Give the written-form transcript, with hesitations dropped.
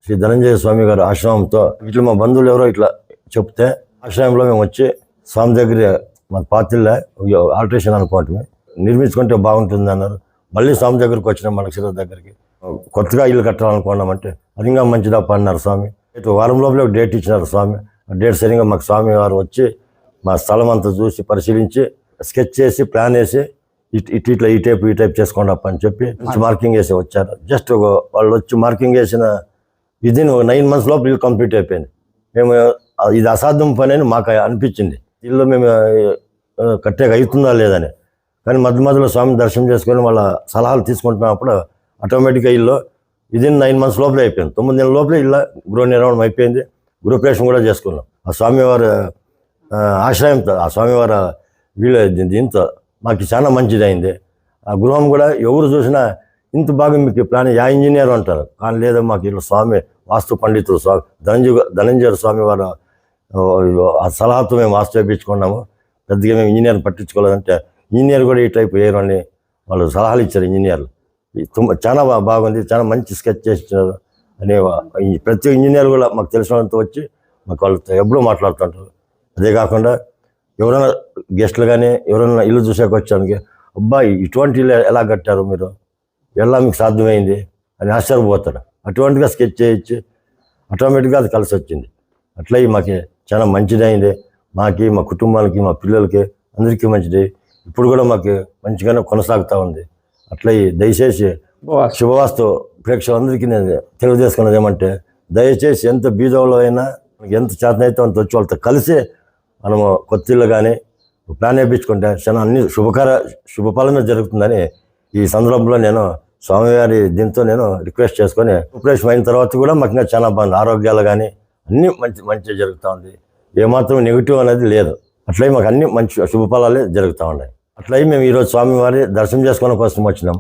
శ్రీ ధనంజయ స్వామి గారి ఆశ్రమంతో ఇట్లా మా బంధువులు ఎవరో ఇట్లా చెప్తే ఆశ్రమంలో మేము వచ్చి స్వామి దగ్గర మా పాత్రలే ఆల్టరేషన్ అనుకోవటమే నిర్మించుకుంటే బాగుంటుంది అన్నారు. మళ్ళీ స్వామి దగ్గరికి వచ్చినాం, మన శిర దగ్గరికి కొత్తగా ఇల్లు కట్టాలనుకున్నామంటే అది ఇంకా మంచిదప్ప అన్నారు స్వామి. వారం లోపలే డేట్ ఇచ్చినారు స్వామి. ఆ డేట్ సరిగా మాకు స్వామి వారు వచ్చి మా స్థలం అంతా చూసి పరిశీలించి స్కెచ్ చేసి ప్లాన్ వేసి ఇట్లా ఈ టైప్ చేసుకోండి అప్ప అని చెప్పి మార్కింగ్ వేసి వచ్చారు. జస్ట్ వాళ్ళు వచ్చి మార్కింగ్ వేసిన విదిన్ 9 months లోపల ఇల్లు కంప్లీట్ అయిపోయింది. మేము ఇది అసాధ్యం పని అని మాకు అనిపించింది. ఇల్లు మేము కట్టేక అవుతుందా లేదని. కానీ మధ్యలో స్వామిని దర్శనం చేసుకొని వాళ్ళ సలహాలు తీసుకుంటున్నప్పుడు ఆటోమేటిక్గా ఇల్లు విదిన్ 9 months లోపలే అయిపోయింది. 9 నెలల లోపలే ఇల్లు గృహ నిర్మాణం అయిపోయింది. గృహప్రవేశం కూడా చేసుకున్నాం. ఆ స్వామివారి ఆశ్రయంతో, ఆ స్వామివారి దీంతో మాకు చాలా మంచిది అయింది. ఆ గృహం కూడా ఎవరు చూసినా ఇంత బాగా మీకు ప్లాన్ ఇంజనీర్ అంటారు, కానీ లేదా మాకు ఇల్లు స్వామి వాస్తు పండితులు స్వామి ధనంజయ స్వామి వారు ఆ సలహాతో మేము వాస్తు వేయించుకున్నాము. పెద్దగా మేము ఇంజనీర్ పట్టించుకోలేదంటే ఇంజనీర్ కూడా ఈ టైప్ వేయరు అని వాళ్ళు సలహాలు ఇచ్చారు. ఇంజనీర్లు చాలా బాగుంది, చాలా మంచి స్కెచ్ చేసినారు అని ప్రతి ఇంజనీర్ కూడా మాకు తెలిసినంత వచ్చి మాకు వాళ్ళతో ఎప్పుడూ మాట్లాడుతుంటారు. అదే కాకుండా ఎవరైనా గెస్టులు కానీ ఎవరైనా ఇల్లు చూసాక వచ్చానికి అబ్బాయి ఇటువంటి ఇల్లు ఎలా కట్టారు మీరు, ఎలా మీకు సాధ్యమైంది అని ఆశ్చర్యపోతారు. అటువంటిగా స్కెచ్ చేయించి ఆటోమేటిక్గా అది కలిసి వచ్చింది. అట్లా మాకు చాలా మంచిదైంది. మాకి, మా కుటుంబానికి, మా పిల్లలకి అందరికీ మంచిది. ఇప్పుడు కూడా మాకు మంచిగానే కొనసాగుతూ ఉంది. అట్లా దయచేసి శుభవాస్తు ప్రేక్షకులందరికీ నేను తెలియజేసుకున్నది ఏమంటే, దయచేసి ఎంత బీదవాళ్ళు అయినా ఎంత చేతనైతే అంత వచ్చి వాళ్ళతో కలిసి మనము కొత్త ఇల్లు కానీ ప్లాన్ వేయించుకుంటే చాలా అన్ని శుభఫలమే జరుగుతుందని ఈ సందర్భంలో నేను స్వామివారి దీంతో నేను రిక్వెస్ట్ చేసుకొని ఆపరేషన్ అయిన తర్వాత కూడా మాకు ఇంకా చాలా బాగుంది. ఆరోగ్యాలు కానీ అన్నీ మంచిగా జరుగుతూ ఉంది. ఏమాత్రం నెగిటివ్ అనేది లేదు. అట్లయి మాకు అన్ని మంచి శుభఫలాలే జరుగుతూ ఉన్నాయి. అట్లయి మేము ఈరోజు స్వామివారి దర్శనం చేసుకోవడం కోసం వచ్చినాం.